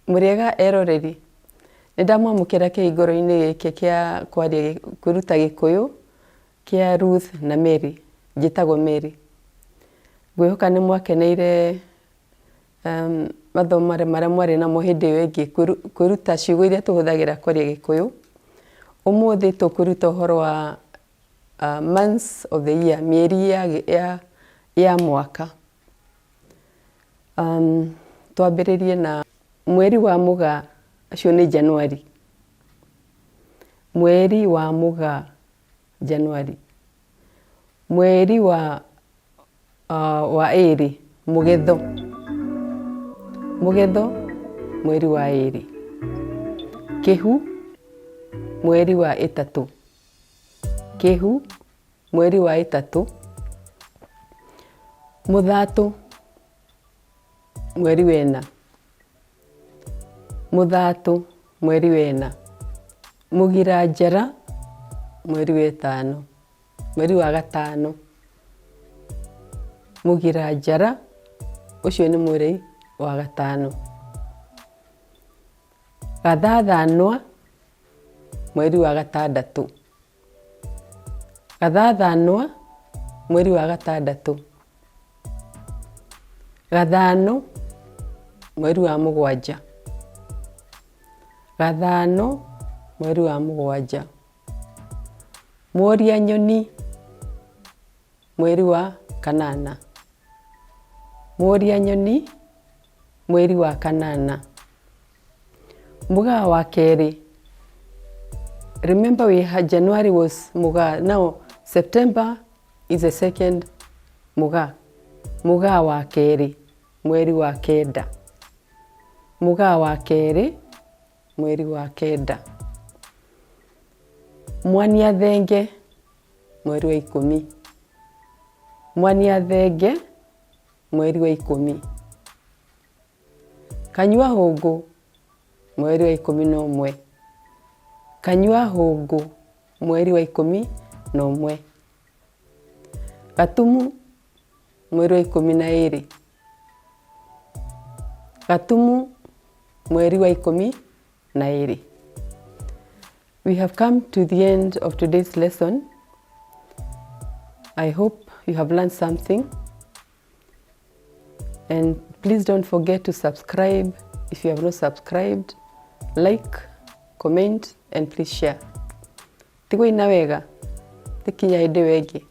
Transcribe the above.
Muriega eroreri. Nindamwamukira kihinguro-ini giki kia kwaria kuruta Gikuyu kia Ruth na Mieri. Njitagwo Mieri. Ngwihoka ni mwakeneire mathomo maria mwari namo hindi iyo ingi kuruta ciugo iria tuhuthagira kwaria Gikuyu. Umuthi tukuruta uhoro wa months of the year, mieri ya mwaka. Twambiririe na mweri wa mugaa, acio ni Januari. Mweri wa mugaa, Januari. Mweri wa iri, mugetho. Mugetho, mweri wa iri. Kihu, mweri wa itatu. Kihu, mweri wa itatu. Muthatu, mweri wena. Muthatu, mweri wena. Mugiranjara, mweri wetano. Mweri wa gatano. Mugiranjara, ucio ni mweri wa gatano. Gathathanwa, mweri wa gatandatu. Gathathanwa, mweri wa gatandatu. Gathano, mweri wa mugwanja. Gathano, mweri wa mugwanja. Mworia nyoni, mweri wa kanana. Mworia nyoni, mweri wa kanana. Mugaa wa keri. Remember January was mugaa. Now September is the second mugaa. Mugaa wa keri, mweri wa kenda. Mugaa wa keri, mweri wa kenda. Mwania thenge, mweri wa ikumi. Mwania thenge, mweri wa ikumi. Kanyua hungu, mweri wa ikumi na umwe. Kanyua hungu, mweri wa ikumi na umwe. Gatumu, mweri wa ikumi na iri. Gatumu, mweri wa ikumi na iri. We have come to the end of today's lesson. I hope you have learned something. And please don't forget to subscribe if you have not subscribed. Like, comment, and please share. Tigwo ina wega. Tikinya hindi wengi.